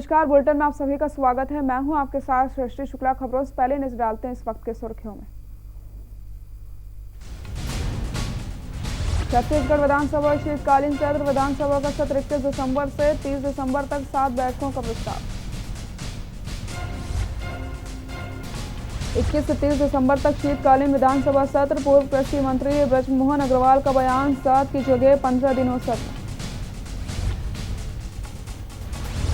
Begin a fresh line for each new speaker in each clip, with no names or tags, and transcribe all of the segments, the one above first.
नमस्कार, बुलेटिन में आप सभी का स्वागत है। मैं हूं आपके साथ सृष्टि शुक्ला। खबरों से पहले नजर डालते हैं इस वक्त के सुर्खियों में। छत्तीसगढ़ विधानसभा शीतकालीन सत्र। विधानसभा का सत्र 21 दिसंबर से 30 दिसंबर तक 7 बैठकों का प्रस्ताव। 21 से 30 दिसंबर तक शीतकालीन विधानसभा सत्र। पूर्व कृषि मंत्री ब्रजमोहन अग्रवाल का बयान, 7 की जगह 15 दिनों सत्र।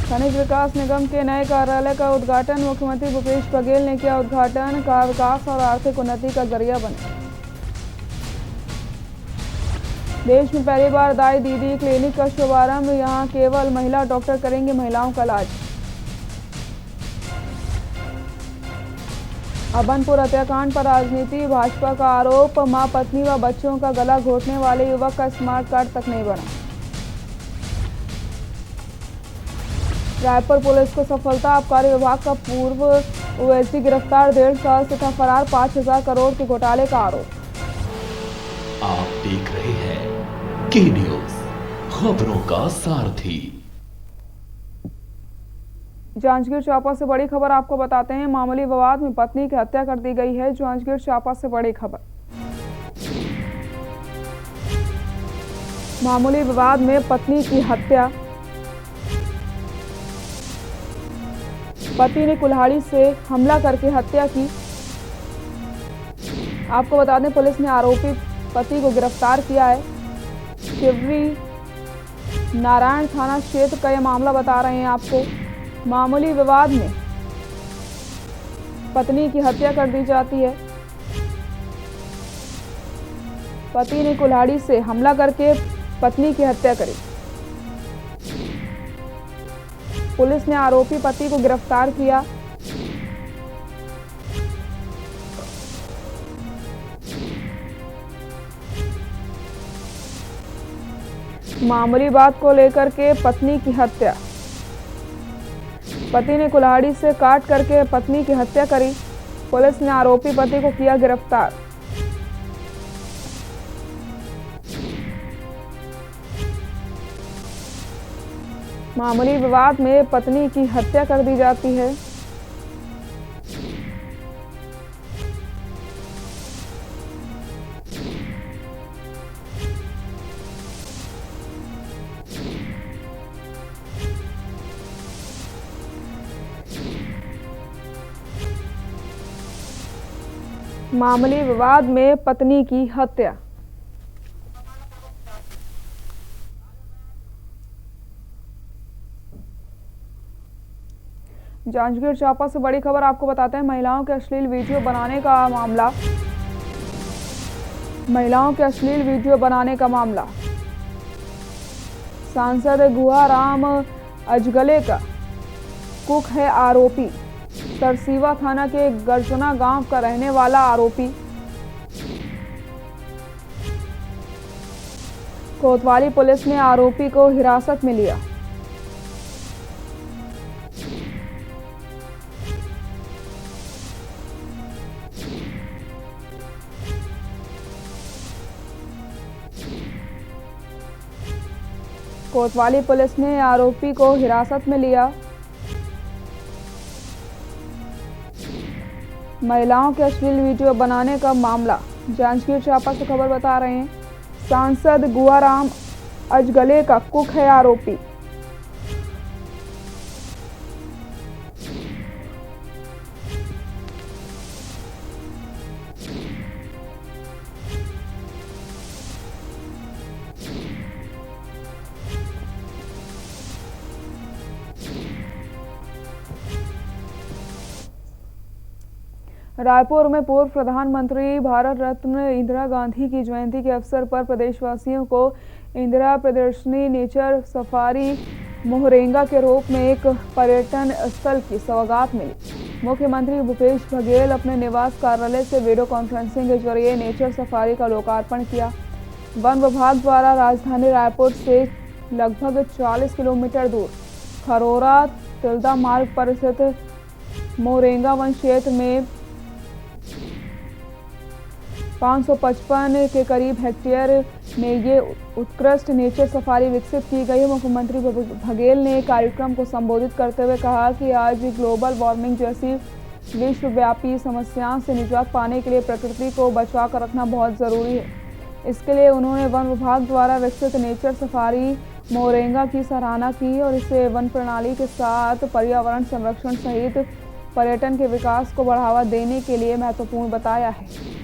खनिज विकास निगम के नए कार्यालय का उद्घाटन। मुख्यमंत्री भूपेश बघेल ने किया उद्घाटन। का विकास और आर्थिक उन्नति का जरिया बने। देश में पहली बार दाई दीदी क्लिनिक का शुभारंभ। यहां केवल महिला डॉक्टर करेंगे महिलाओं का इलाज। अभनपुर हत्याकांड पर राजनीति, भाजपा का आरोप। मां, पत्नी व बच्चों का गला घोटने वाले युवक का स्मार्ट कार्ड तक नहीं बना। रायपुर पुलिस को सफलता। आबकारी विभाग का पूर्व ओएसडी गिरफ्तार। 1.5 साल से था फरार। 5,000 करोड़ के घोटाले का आरोप।
आप देख रहे हैं के न्यूज, खबरों का सारथी।
जांजगीर चांपा से बड़ी खबर आपको बताते हैं। मामूली विवाद में पत्नी की हत्या कर दी गई है। जांजगीर चांपा से बड़ी खबर। मामूली विवाद में पत्नी की हत्या। पति ने कुल्हाड़ी से हमला करके हत्या की। आपको बता दें, पुलिस ने आरोपी पति को गिरफ्तार किया है। शिवरी नारायण थाना क्षेत्र का यह मामला बता रहे हैं आपको। मामूली विवाद में पत्नी की हत्या कर दी जाती है। पति ने कुल्हाड़ी से हमला करके पत्नी की हत्या करी। पुलिस ने आरोपी पति को गिरफ्तार किया। मामूली बात को लेकर के पत्नी की हत्या। पति ने कुल्हाड़ी से काट करके पत्नी की हत्या करी। पुलिस ने आरोपी पति को किया गिरफ्तार। मामूली विवाद में पत्नी की हत्या कर दी जाती है। मामूली विवाद में पत्नी की हत्या। जांजगीर चांपा से बड़ी खबर आपको बताते हैं। महिलाओं के अश्लील वीडियो बनाने का मामला। महिलाओं के अश्लील वीडियो बनाने का मामला। सांसद गुहाराम अजगले का कुक है आरोपी। सरसीवा थाना के गर्जना गांव का रहने वाला आरोपी। कोतवाली पुलिस ने आरोपी को हिरासत में लिया। कोतवाली पुलिस ने आरोपी को हिरासत में लिया। महिलाओं के अश्लील वीडियो बनाने का मामला। जांजगीर चांपा से खबर बता रहे हैं। सांसद गुहाराम अजगले का कुक है आरोपी। रायपुर में पूर्व प्रधानमंत्री भारत रत्न इंदिरा गांधी की जयंती के अवसर पर प्रदेशवासियों को इंदिरा प्रदर्शनी नेचर सफारी मोहरेंगा के रूप में एक पर्यटन स्थल की सौगात मिली। मुख्यमंत्री भूपेश बघेल अपने निवास कार्यालय से वीडियो कॉन्फ्रेंसिंग के जरिए नेचर सफारी का लोकार्पण किया। वन विभाग द्वारा राजधानी रायपुर से लगभग 40 किलोमीटर दूर खरोरा तिल्दा मार्ग पर स्थित मोहरेंगा वन क्षेत्र में 555 के करीब हेक्टेयर में ये उत्कृष्ट नेचर सफारी विकसित की गई है। मुख्यमंत्री बघेल ने कार्यक्रम को संबोधित करते हुए कहा कि आज ग्लोबल वार्मिंग जैसी विश्वव्यापी समस्याओं से निजात पाने के लिए प्रकृति को बचा कर रखना बहुत ज़रूरी है। इसके लिए उन्होंने वन विभाग द्वारा विकसित नेचर सफारी मोरेंगा की सराहना की और इसे वन प्रणाली के साथ पर्यावरण संरक्षण सहित पर्यटन के विकास को बढ़ावा देने के लिए महत्वपूर्ण बताया है।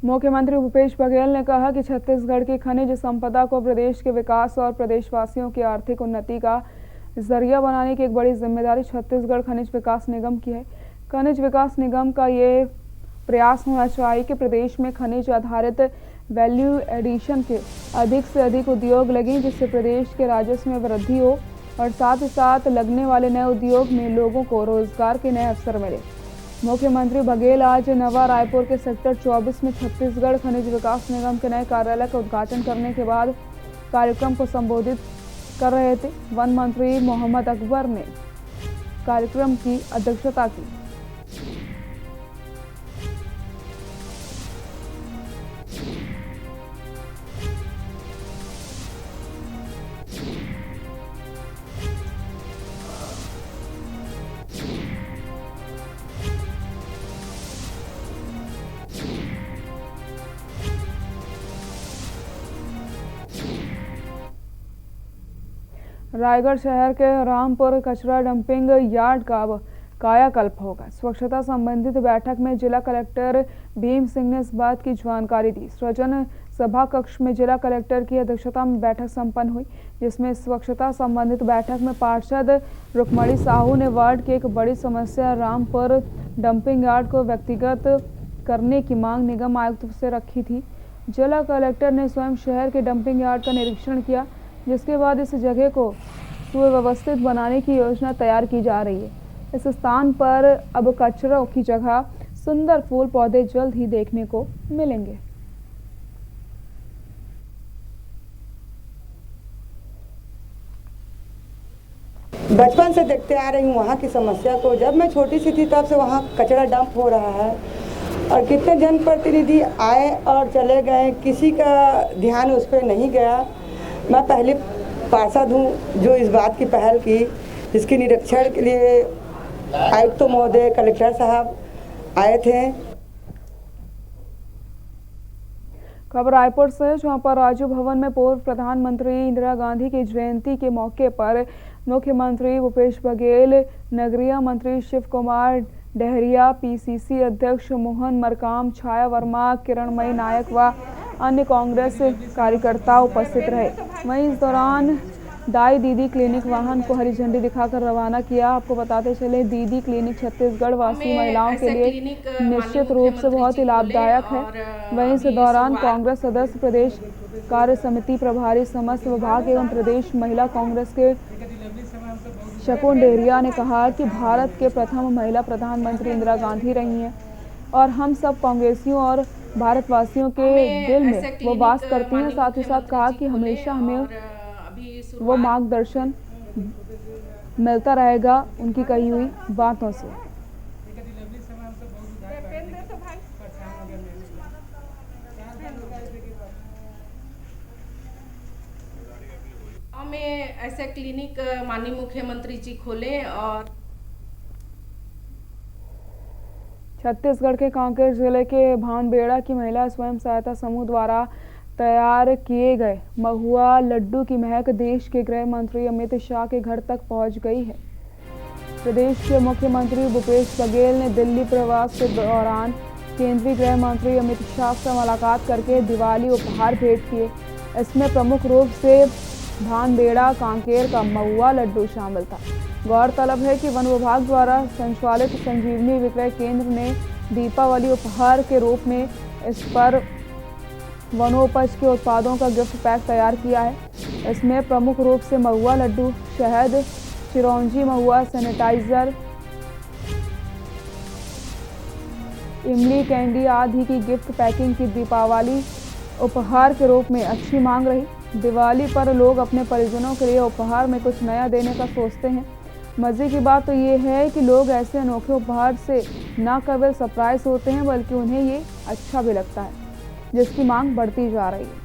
मुख्यमंत्री भूपेश बघेल ने कहा कि छत्तीसगढ़ की खनिज संपदा को प्रदेश के विकास और प्रदेशवासियों की आर्थिक उन्नति का जरिया बनाने की एक बड़ी जिम्मेदारी छत्तीसगढ़ खनिज विकास निगम की है। खनिज विकास निगम का ये प्रयास होना चाहिए कि प्रदेश में खनिज आधारित वैल्यू एडिशन के अधिक से अधिक उद्योग लगें, जिससे प्रदेश के राजस्व में वृद्धि हो और साथ ही साथ लगने वाले नए उद्योग में लोगों को रोजगार के नए अवसर मिले। मुख्यमंत्री बघेल आज नवा रायपुर के सेक्टर 24 में छत्तीसगढ़ खनिज विकास निगम के नए कार्यालय का उद्घाटन करने के बाद कार्यक्रम को संबोधित कर रहे थे। वन मंत्री मोहम्मद अकबर ने कार्यक्रम की अध्यक्षता की। रायगढ़ शहर के रामपुर कचरा डंपिंग यार्ड का अब कायाकल्प होगा। स्वच्छता संबंधित बैठक में जिला कलेक्टर भीम सिंह ने इस बात की जानकारी दी। सृजन सभा कक्ष में जिला कलेक्टर की अध्यक्षता में बैठक संपन्न हुई, जिसमें स्वच्छता संबंधित बैठक में पार्षद रुक्मणी साहू ने वार्ड की एक बड़ी समस्या रामपुर डंपिंग यार्ड को व्यक्तिगत करने की मांग निगम आयुक्त से रखी थी। जिला कलेक्टर ने स्वयं शहर के डंपिंग यार्ड का निरीक्षण किया, जिसके बाद इस जगह को सुव्यवस्थित बनाने की योजना तैयार की जा रही है। इस स्थान पर अब कचरों की जगह सुंदर फूल पौधे जल्द ही देखने को मिलेंगे।
बचपन से देखते आ रही हूँ वहाँ की समस्या को। जब मैं छोटी सी थी तब से वहाँ कचरा डंप हो रहा है और कितने जनप्रतिनिधि आए और चले गए, किसी का ध्यान उस पर नहीं गया। मैं पहले पार्षद हूँ जो इस बात की पहल की, जिसके निरीक्षण के लिए आयुक्त महोदय, कलेक्टर साहब आए थे।
खबर रायपुर से, जहां पर राजू भवन में पूर्व प्रधानमंत्री इंदिरा गांधी की जयंती के मौके पर मुख्यमंत्री भूपेश बघेल, नगरीय मंत्री शिव कुमार डहरिया, पीसीसी अध्यक्ष मोहन मरकाम, छाया वर्मा, किरणमयी नायक व अन्य कांग्रेस कार्यकर्ता उपस्थित रहे। वहीं इस दौरान दाई दीदी क्लिनिक वाहन को हरी झंडी दिखाकर रवाना किया। आपको बताते चले, दीदी क्लिनिक छत्तीसगढ़ वासी महिलाओं के लिए निश्चित रूप से बहुत ही लाभदायक है। वहीं इस दौरान कांग्रेस सदस्य, प्रदेश कार्य समिति प्रभारी, समस्त विभाग एवं प्रदेश महिला कांग्रेस के शकुन डेहरिया ने कहा कि भारत के प्रथम महिला प्रधानमंत्री इंदिरा गांधी रही हैं और हम सब कांग्रेसियों और भारतवासियों के दिल में वो वास करती हैं। साथ ही साथ कहा कि हमेशा हमें वो मार्गदर्शन मिलता रहेगा उनकी कही हुई बातों से।
में ऐसे क्लिनिक माननीय मुख्यमंत्री जी खोले। और
छत्तीसगढ़ के कांकेर जिले के भानबेड़ा की महिला स्वयं सहायता समूह द्वारा तैयार किए गए महुआ लड्डू की महक देश के गृह मंत्री अमित शाह के घर तक पहुंच गई है। प्रदेश के मुख्यमंत्री भूपेश बघेल ने दिल्ली प्रवास के दौरान केंद्रीय गृह मंत्री अमित शाह से मुलाकात करके दिवाली उपहार भेंट किए। इसमें प्रमुख रूप से भानबेड़ा कांकेर का महुआ लड्डू शामिल था। गौरतलब है कि वन विभाग द्वारा संचालित संजीवनी विक्रय केंद्र ने दीपावली उपहार के रूप में इस पर वनोपज के उत्पादों का गिफ्ट पैक तैयार किया है। इसमें प्रमुख रूप से महुआ लड्डू, शहद, चिरौंजी महुआ, सैनिटाइजर, इमली कैंडी आदि की गिफ्ट पैकिंग की दीपावली उपहार के रूप में अच्छी मांग रही। दिवाली पर लोग अपने परिजनों के लिए उपहार में कुछ नया देने का सोचते हैं। मज़े की बात तो ये है कि लोग ऐसे अनोखे उपहार से न केवल सरप्राइज होते हैं बल्कि उन्हें ये अच्छा भी लगता है, जिसकी मांग बढ़ती जा रही है।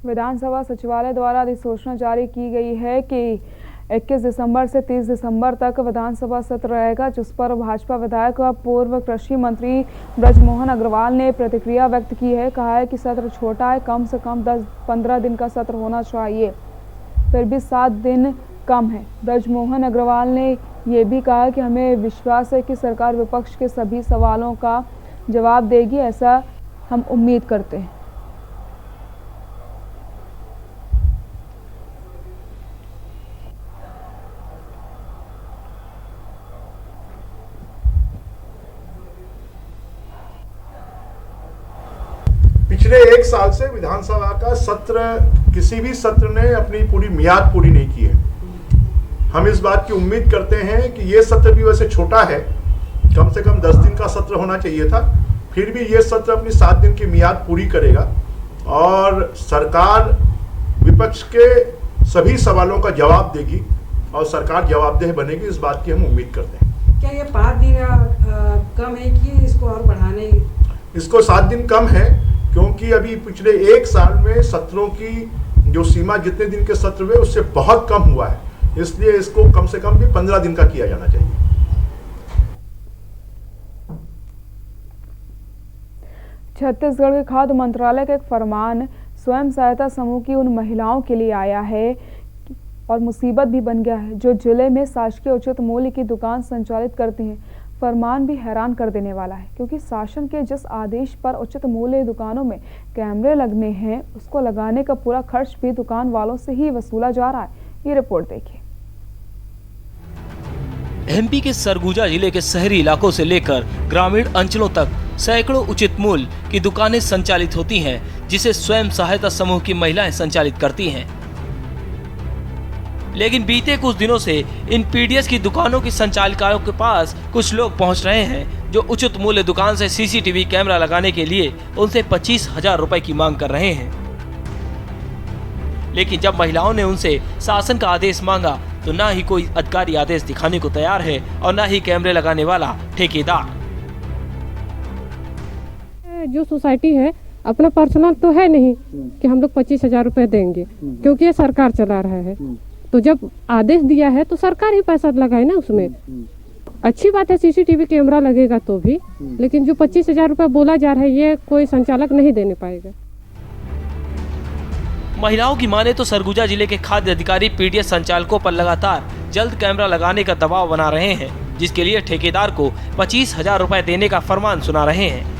विधानसभा सचिवालय द्वारा अधिसूचना जारी की गई है कि 21 दिसंबर से 30 दिसंबर तक विधानसभा सत्र रहेगा, जिस पर भाजपा विधायक व पूर्व कृषि मंत्री ब्रजमोहन अग्रवाल ने प्रतिक्रिया व्यक्त की है। कहा है कि सत्र छोटा है, कम से कम 10-15 दिन का सत्र होना चाहिए, फिर भी 7 दिन कम है। ब्रजमोहन अग्रवाल ने ये भी कहा कि हमें विश्वास है कि सरकार विपक्ष के सभी सवालों का जवाब देगी, ऐसा हम उम्मीद करते हैं।
पिछले 1 साल से विधानसभा का सत्र, किसी भी सत्र ने अपनी पूरी मियाद पूरी नहीं की है। हम इस बात की उम्मीद करते हैं कि ये सत्र भी वैसे छोटा है, कम से कम 10 दिन का सत्र होना चाहिए था, फिर भी ये सत्र अपनी 7 दिन की मियाद पूरी करेगा और सरकार विपक्ष के सभी सवालों का जवाब देगी और सरकार जवाबदेह बनेगी, इस बात की हम उम्मीद करते हैं।
क्या ये 5 दिन कम है कि इसको और बढ़ाने?
इसको 7 दिन कम है, क्योंकि अभी पिछले 1 साल में सत्रों की जो सीमा जितने दिन के सत्र हुए उससे बहुत कम हुआ है, इसलिए इसको कम से कम भी 15 दिन का किया जाना चाहिए।
छत्तीसगढ़ के खाद्य मंत्रालय का एक फरमान स्वयं सहायता समूह की उन महिलाओं के लिए आया है और मुसीबत भी बन गया है जो जिले में शासकीय उचित मूल्य की दुकान संचालित करती हैं। फरमान भी हैरान कर देने वाला है, क्योंकि शासन के जिस आदेश पर उचित मूल्य दुकानों में कैमरे लगने हैं, उसको लगाने का पूरा खर्च भी दुकान वालों से ही वसूला जा रहा है। ये रिपोर्ट देखिए।
एमपी के सरगुजा जिले के शहरी इलाकों से लेकर ग्रामीण अंचलों तक सैकड़ों उचित मूल्य की दुकानें संचालित होती हैं, जिसे स्वयं सहायता समूह की महिलाएं संचालित करती हैं। लेकिन बीते कुछ दिनों से इन पीडीएस की दुकानों की संचालिकाओं के पास कुछ लोग पहुंच रहे हैं जो उचित मूल्य दुकान से सीसीटीवी कैमरा लगाने के लिए उनसे 25,000 रुपए की मांग कर रहे हैं। लेकिन जब महिलाओं ने उनसे शासन का आदेश मांगा तो ना ही कोई अधिकारी आदेश दिखाने को तैयार है और ना ही कैमरे लगाने वाला ठेकेदार।
जो सोसाइटी है अपना पर्सनल तो है नहीं कि हम लोग 25,000 रुपए देंगे, क्योंकि ये सरकार चला रहा है। तो जब आदेश दिया है तो सरकार ही पैसा लगाए ना उसमें। अच्छी बात है सीसीटीवी कैमरा लगेगा तो भी, लेकिन जो 25,000 रुपए बोला जा रहा है ये कोई संचालक नहीं देने पाएगा।
महिलाओं की माने तो सरगुजा जिले के खाद्य अधिकारी पीडीएस संचालकों पर लगातार जल्द कैमरा लगाने का दबाव बना रहे हैं, जिसके लिए ठेकेदार को 25,000 रुपए देने का फरमान सुना रहे हैं।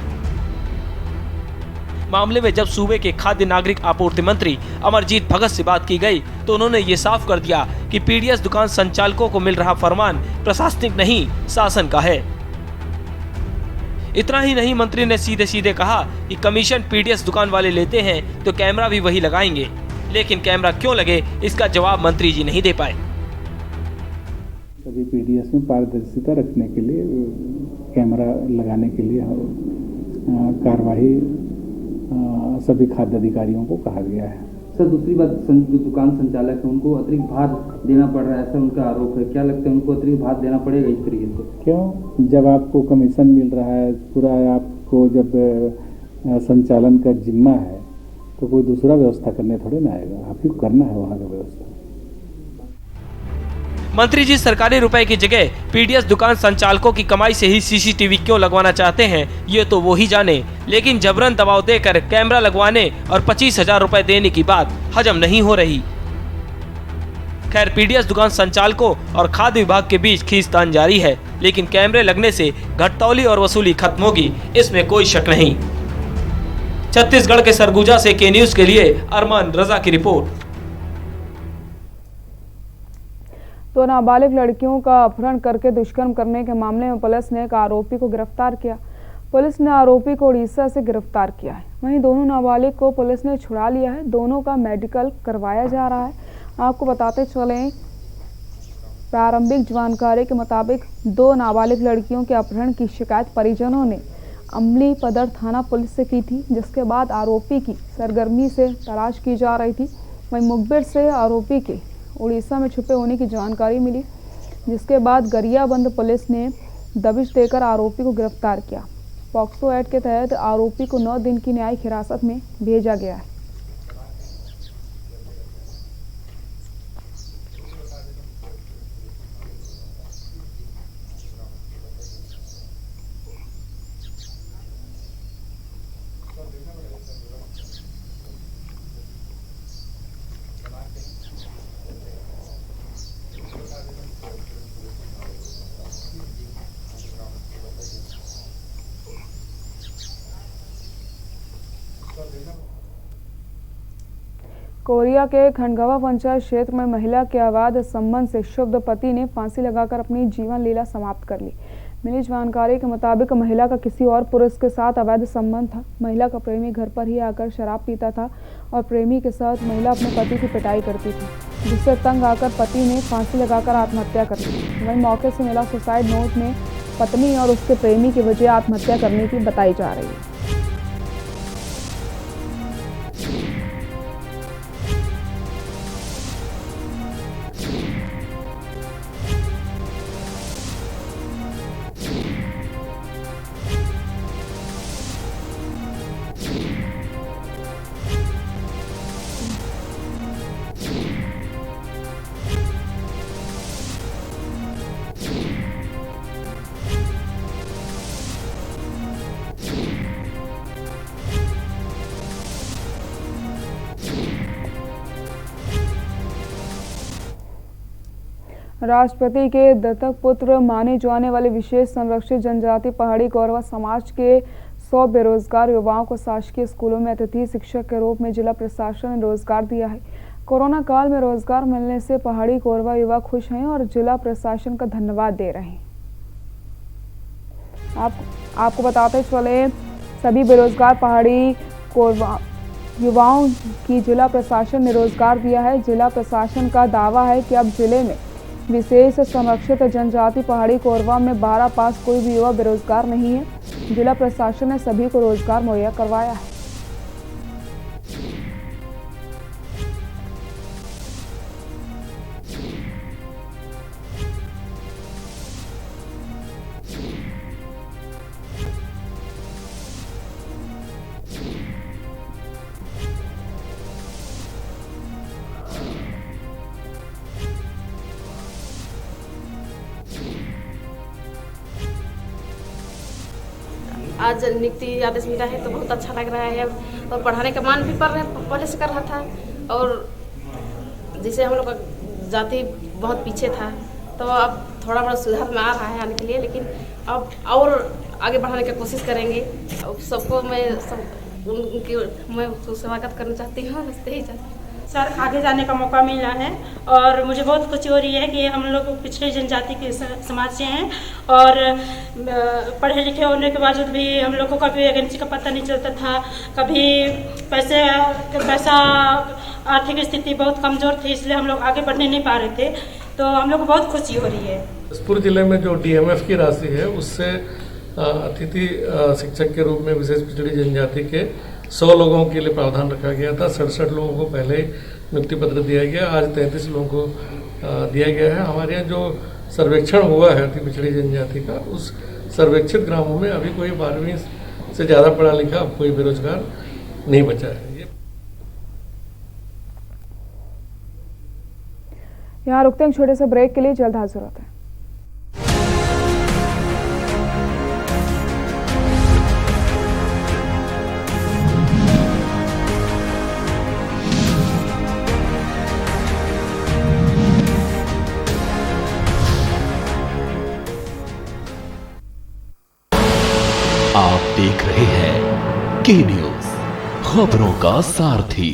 मामले में जब सूबे के खाद्य नागरिक आपूर्ति मंत्री अमरजीत भगत से बात की गई तो उन्होंने ये साफ कर दिया कि पीडीएस दुकान संचालकों को मिल रहा फरमान प्रशासनिक नहीं, शासन का है। इतना ही नहीं, मंत्री ने सीधे सीधे कहा कि कमीशन पीडीएस दुकान वाले लेते हैं तो कैमरा भी वही लगाएंगे, लेकिन कैमरा क्यों लगे इसका जवाब मंत्री जी नहीं दे पाए।
सभी पीडीएस में पारदर्शिता रखने के लिए कैमरा लगाने के लिए कार्यवाही सभी खाद्य अधिकारियों को कहा गया है।
सर दूसरी बात, जो दुकान संचालक है उनको अतिरिक्त भार देना पड़ रहा है, ऐसा उनका आरोप है। क्या लगता है उनको अतिरिक्त भार देना पड़ेगा इस तरीके से?
क्यों? जब आपको कमीशन मिल रहा है पूरा, आपको जब संचालन का जिम्मा है तो कोई दूसरा व्यवस्था करने थोड़े ना आएगा, आप ही को करना है वहाँ का व्यवस्था।
मंत्री जी सरकारी रुपए की जगह पीडीएस दुकान संचालकों की कमाई से ही सीसीटीवी क्यों लगवाना चाहते हैं ये तो वो ही जाने, लेकिन जबरन दबाव देकर कैमरा लगवाने और 25,000 रुपए देने की बात हजम नहीं हो रही। खैर पीडीएस दुकान संचालकों और खाद्य विभाग के बीच खींचतान जारी है, लेकिन कैमरे लगने से घटतौली और वसूली खत्म होगी इसमें कोई शक नहीं। छत्तीसगढ़ के सरगुजा से के न्यूज के लिए अरमान रजा की रिपोर्ट।
तो नाबालिग लड़कियों का अपहरण करके दुष्कर्म करने के मामले में पुलिस ने एक आरोपी को गिरफ्तार किया। पुलिस ने आरोपी को उड़ीसा से गिरफ्तार किया है। वहीं दोनों नाबालिग को पुलिस ने छुड़ा लिया है। दोनों का मेडिकल करवाया जा रहा है। आपको बताते चलें, प्रारंभिक जानकारी के मुताबिक 2 नाबालिग लड़कियों के अपहरण की शिकायत परिजनों ने अमली पदर थाना पुलिस से की थी, जिसके बाद आरोपी की सरगर्मी से तलाश की जा रही थी। वहीं मुखबिर से आरोपी के उड़ीसा में छुपे होने की जानकारी मिली, जिसके बाद गरियाबंद पुलिस ने दबिश देकर आरोपी को गिरफ्तार किया। पॉक्सो एक्ट के तहत आरोपी को 9 दिन की न्यायिक हिरासत में भेजा गया है। कोरिया के खंडगवा पंचायत क्षेत्र में महिला के अवैध संबंध से क्षुब्ध पति ने फांसी लगाकर अपनी जीवन लीला समाप्त कर ली। मिली जानकारी के मुताबिक महिला का किसी और पुरुष के साथ अवैध संबंध था। महिला का प्रेमी घर पर ही आकर शराब पीता था और प्रेमी के साथ महिला अपने पति की पिटाई करती थी, जिससे तंग आकर पति ने फांसी लगाकर आत्महत्या कर ली। वहीं मौके से मिला सुसाइड नोट में पत्नी और उसके प्रेमी की वजह आत्महत्या करने की बताई जा रही है। राष्ट्रपति के दत्तक पुत्र माने जाने वाले विशेष संरक्षित जनजाति पहाड़ी कोरवा समाज के 100 बेरोजगार युवाओं को शासकीय स्कूलों में अतिथि शिक्षक के रूप में जिला प्रशासन ने रोजगार दिया है। कोरोना काल में रोजगार मिलने से पहाड़ी कोरवा युवा खुश हैं और जिला प्रशासन का धन्यवाद दे रहे हैं। आपको बताते चले, सभी बेरोजगार पहाड़ी कोरवा युवाओं की जिला प्रशासन ने रोजगार दिया है। जिला प्रशासन का दावा है कि अब जिले में विशेष संरक्षित जनजाति पहाड़ी कोरवा में 12 पास कोई भी युवा बेरोजगार नहीं है। जिला प्रशासन ने सभी को रोजगार मुहैया करवाया है।
आज नियुक्ति आदेश मिला है तो बहुत अच्छा लग रहा है और पढ़ाने का मन भी पहले से कर रहा था। और जिसे हम लोग का जाति बहुत पीछे था तो अब थोड़ा बड़ा सुधार में आ रहा है आने के लिए, लेकिन अब और आगे बढ़ाने की कोशिश करेंगे। सबको मैं स्वागत करना चाहती हूँ।
सर, आगे जाने का मौका मिला है और मुझे बहुत खुशी हो रही है कि हम लोग पिछड़े जनजाति के समाज से हैं और पढ़े लिखे होने के बावजूद भी हम लोग को कभी वैकेंसी का पता नहीं चलता था, कभी पैसा आर्थिक स्थिति बहुत कमज़ोर थी, इसलिए हम लोग आगे बढ़ने नहीं पा रहे थे। तो हम लोग को बहुत खुशी हो रही है।
जसपुर जिले में जो DMF की राशि है उससे अतिथि शिक्षक के रूप में विशेष पिछड़ी जनजाति के 100 लोगों के लिए प्रावधान रखा गया था। 67 लोगों को पहले नियुक्ति पत्र दिया गया, आज 33 लोगों को दिया गया है। हमारे यहाँ जो सर्वेक्षण हुआ है अति पिछड़ी जनजाति का, उस सर्वेक्षित ग्रामों में अभी कोई 12वीं से ज़्यादा पढ़ा लिखा अब कोई बेरोजगार नहीं बचा है।
यहाँ रुकते हैं छोटे से ब्रेक के लिए, जल्द हाजिर होते हैं।
आप देख रहे हैं के न्यूज, खबरों का सारथी।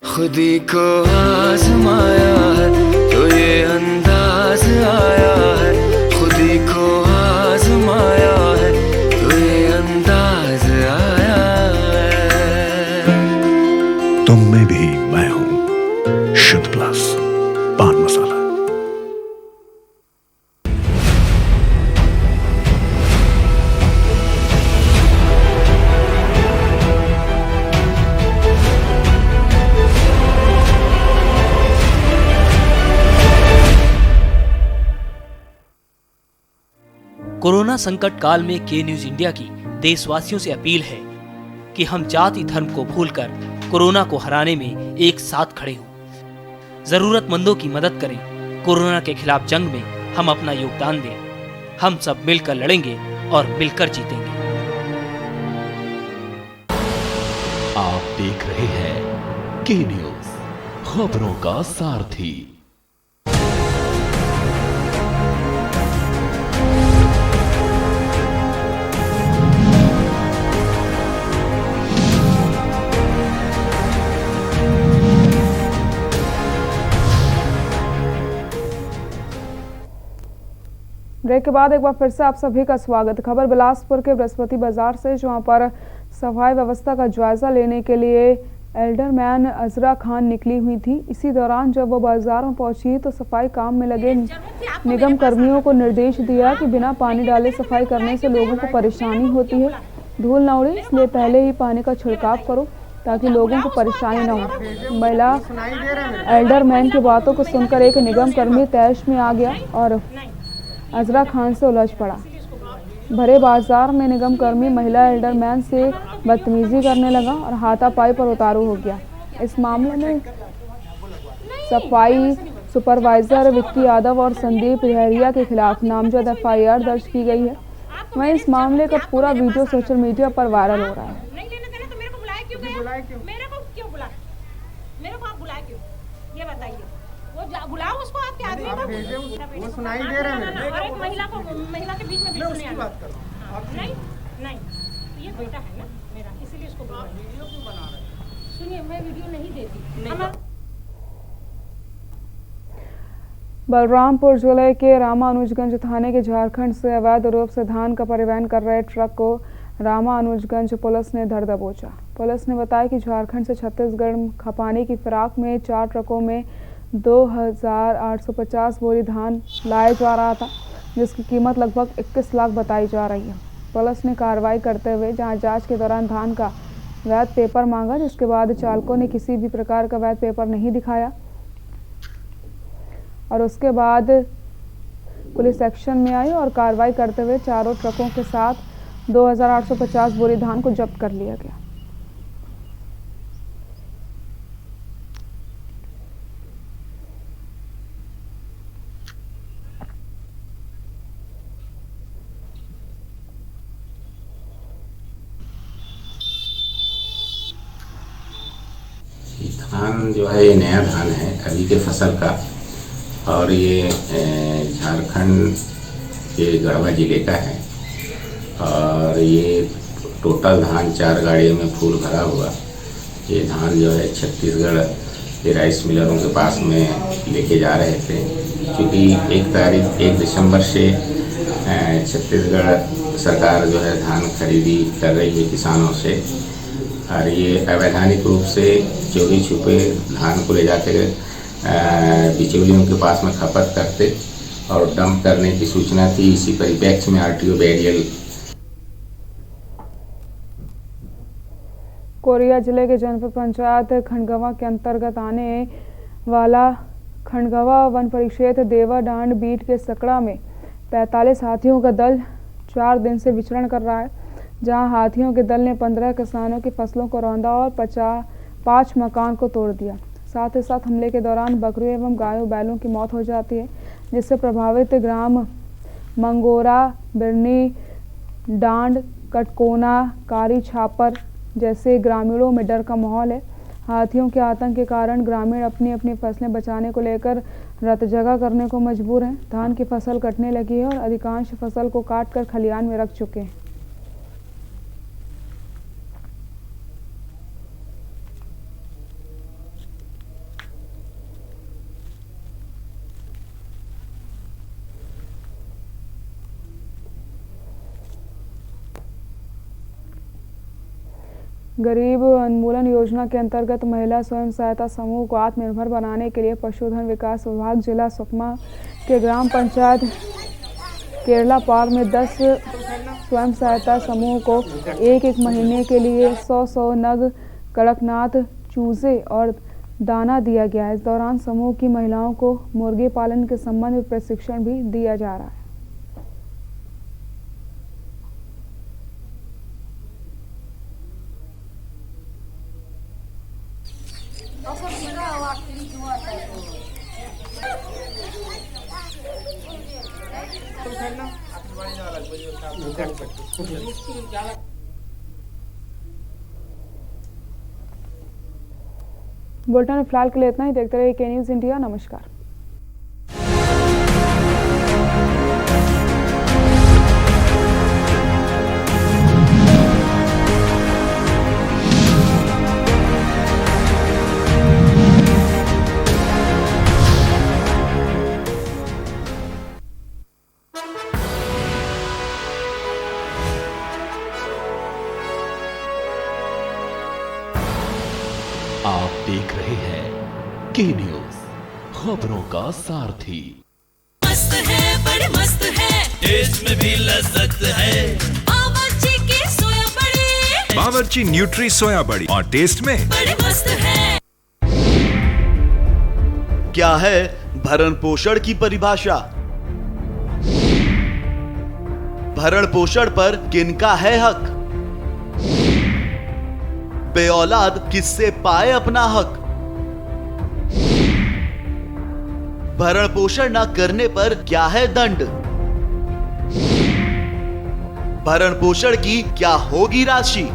खुदी को आजमाया है तो ये अंदाज आया है, खुदी को आजमाया है तो ये अंदाज आया है।
तुम में भी मैं हूं, शुद्ध प्लस पान मसाला।
कोरोना संकट काल में के न्यूज इंडिया की देशवासियों से अपील है कि हम जाति धर्म को भूलकर कोरोना को हराने में एक साथ खड़े हों, जरूरतमंदों की मदद करें। कोरोना के खिलाफ जंग में हम अपना योगदान दें। हम सब मिलकर लड़ेंगे और मिलकर जीतेंगे।
आप देख रहे हैं के न्यूज, खबरों का सारथी।
ब्रेक के बाद एक बार फिर से आप सभी का स्वागत। खबर बिलासपुर के बृहस्पति बाजार से, जहां पर सफाई व्यवस्था का जायजा लेने के लिए एल्डरमैन अजरा खान निकली हुई थी। इसी दौरान जब वो बाजार में पहुंची तो सफाई काम में लगे निगम कर्मियों को निर्देश दिया कि बिना पानी डाले सफाई करने से लोगों को परेशानी होती है, धूल न उड़े, इसलिए पहले ही पानी का छिड़काव करो ताकि लोगों को परेशानी न हो। महिला एल्डरमैन की बातों को सुनकर एक निगम कर्मी तैश में आ गया और अजरा खान से उलझ पड़ा। भरे बाजार में निगम कर्मी महिला एल्डरमैन से बदतमीजी करने लगा और हाथापाई पर उतारू हो गया। इस मामले में सफाई सुपरवाइजर विक्की यादव और संदीप रिहरिया के खिलाफ नामजद एफआईआर दर्ज की गई है। वहीं इस मामले का पूरा वीडियो सोशल मीडिया पर वायरल हो रहा है।
बुलाओ उसको, आपके आदमी को वो सुनाई दे रहे हैं। और एक महिला के बीच में बिल्कुल नहीं बात करो। नहीं ये बेटा है ना मेरा, इसीलिए इसको वीडियो क्यों बना रहे हैं? सुनिए, मैं वीडियो नहीं देती।
बलरामपुर जिले के रामानुजगंज थाने के झारखंड से अवैध रूप से धान का परिवहन कर रहे ट्रक को रामानुजगंज पुलिस ने धर दबोचा। पुलिस ने बताया कि झारखंड से छत्तीसगढ़ खपाने की फिराक में 4 ट्रकों में 2850 बोरी धान लाया जा रहा था, जिसकी कीमत लगभग 21 लाख बताई जा रही है। पुलिस ने कार्रवाई करते हुए जहां जांच के दौरान धान का वैध पेपर मांगा, जिसके बाद चालकों ने किसी भी प्रकार का वैध पेपर नहीं दिखाया और उसके बाद पुलिस एक्शन में आई और कार्रवाई करते हुए चारों ट्रकों के साथ 2850 बोरी धान को जब्त कर लिया गया।
धान जो है ये नया धान है अभी के फसल का, और ये झारखंड के गढ़वा जिले का है। और ये टोटल धान 4 गाड़ियों में फूल भरा हुआ ये धान जो है छत्तीसगढ़ के राइस मिलरों के पास में लेके जा रहे थे, क्योंकि 1 दिसंबर से छत्तीसगढ़ सरकार जो है धान खरीदी कर रही है किसानों से, और ये अवैधानिक रूप से चोरी छुपे धान को ले जाकर बिचौलियों के पास में खपत करते और डंप करने की सूचना थी। इसी परिप्रेक्ष्य में आरटीओ बैरियल
कोरिया जिले के जनपद पंचायत खंडगवा के अंतर्गत आने वाला खंडगवा वन परिक्षेत्र देवाडांड बीट के सकड़ा में 45 हाथियों का दल 4 दिन से विचरण कर रहा है। जहां हाथियों के दल ने 15 किसानों की फसलों को रौंदा और 5 मकान को तोड़ दिया। साथ ही साथ हमले के दौरान बकरियों एवं गायों बैलों की मौत हो जाती है, जिससे प्रभावित ग्राम मंगोरा, बिरनी, डांड, कटकोना, कारी छापर जैसे ग्रामीणों में डर का माहौल है। हाथियों के आतंक के कारण ग्रामीण अपनी अपनी फसलें बचाने को लेकर रत जगह करने को मजबूर हैं। धान की फसल कटने लगी है और अधिकांश फसल को काटकर खलिहान में रख चुके हैं। गरीब उन्मूलन योजना के अंतर्गत महिला स्वयं सहायता समूह को आत्मनिर्भर बनाने के लिए पशुधन विकास विभाग जिला सुकमा के ग्राम पंचायत केरला पार में 10 स्वयं सहायता समूह को एक महीने के लिए 100 नग कड़कनाथ चूजे और दाना दिया गया है। इस दौरान समूह की महिलाओं को मुर्गी पालन के संबंध में प्रशिक्षण भी दिया जा रहा है। बुलेटिन में फिलहाल के लिए इतना ही। देखते रहिए के न्यूज़ इंडिया। नमस्कार।
आप देख रहे हैं के न्यूज़, खबरों का सारथी।
मस्त है, बड़े मस्त है, टेस्ट में भी लज्जत है। बावर्ची की सोया बड़ी,
बावर्ची न्यूट्री सोया बड़ी और टेस्ट में
बड़े मस्त है।
क्या है भरण पोषण की परिभाषा? भरण पोषण पर किनका है हक? बेऔलाद किससे पाए अपना हक? भरण पोषण न करने पर क्या है दंड? भरण पोषण की क्या होगी राशि?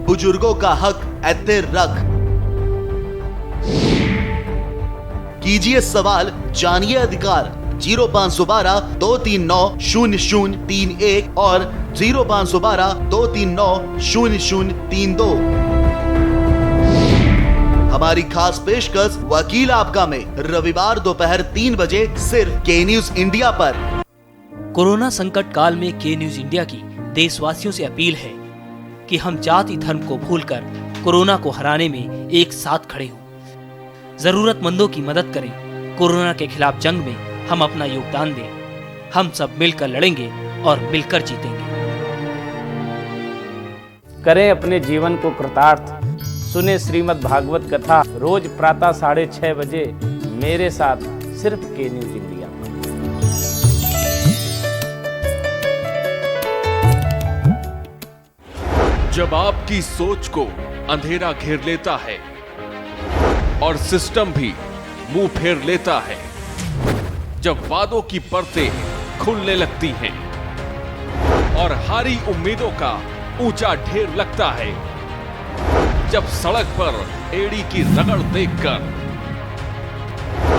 बुजुर्गों का हक ऐते रख। कीजिए सवाल, जानिए अधिकार। 0512 239 0031 और 0512 239 0032। हमारी खास पेशकश वकील आपका में रविवार दोपहर 3 बजे सिर्फ के न्यूज़ इंडिया पर।
कोरोना संकट काल में के न्यूज़ इंडिया की देशवासियों से अपील है कि हम जाति धर्म को भूलकर कोरोना को हराने में एक साथ खड़े हों। जरूरतमंदों की मदद करें। कोरोना के खिलाफ जंग में हम अपना योगदान दें। हम सब मिलकर लड़ेंगे और मिलकर जीतेंगे।
करें अपने जीवन को कृतार्थ। सुने श्रीमद् भागवत कथा रोज प्रातः 6:30 बजे मेरे साथ सिर्फ के न्यूज़ इंडिया।
जब आपकी सोच को अंधेरा घेर लेता है और सिस्टम भी मुंह फेर लेता है, जब वादों की परतें खुलने लगती हैं और हारी उम्मीदों का ऊंचा ढेर लगता है, जब सड़क पर एड़ी की रगड़ देखकर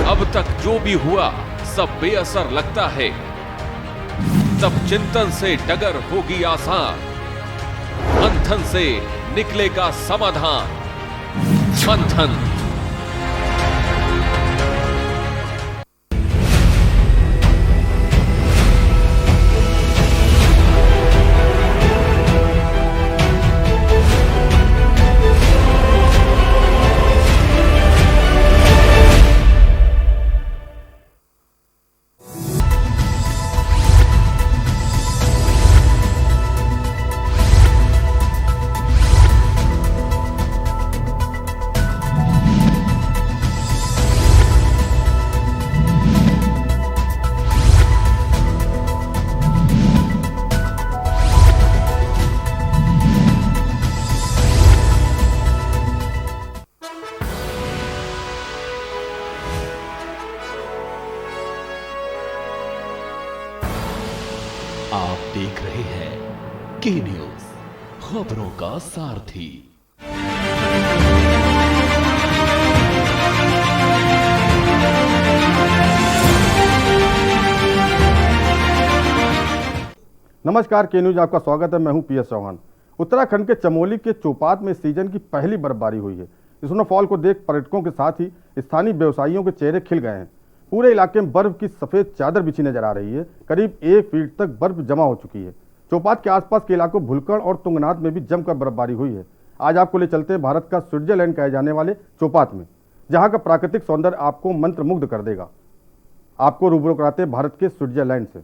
अब तक जो भी हुआ सब बेअसर लगता है, तब चिंतन से डगर होगी आसान, मंथन से निकलेगा समाधान। मंथन। देख रहे हैं के न्यूज, खबरों का सारथी।
नमस्कार, के न्यूज आपका स्वागत है। मैं हूं पीएस चौहान। उत्तराखंड के चमोली के चौपात में सीजन की पहली बर्फबारी हुई है। स्नोफॉल को देख पर्यटकों के साथ ही स्थानीय व्यवसायियों के चेहरे खिल गए हैं। पूरे इलाके में बर्फ की सफेद चादर बिछी नजर आ रही है। करीब 1 फीट तक बर्फ जमा हो चुकी है। चौपात के आसपास के इलाकों भुलकड़ और तुंगनाथ में भी जमकर बर्फबारी हुई है। आज आपको ले चलते हैं भारत का स्विट्जरलैंड कहे जाने वाले चौपात में, जहाँ का प्राकृतिक सौंदर्य आपको मंत्रमुग्ध कर देगा। आपको रूबरू कराते हैं भारत के स्विट्जरलैंड से।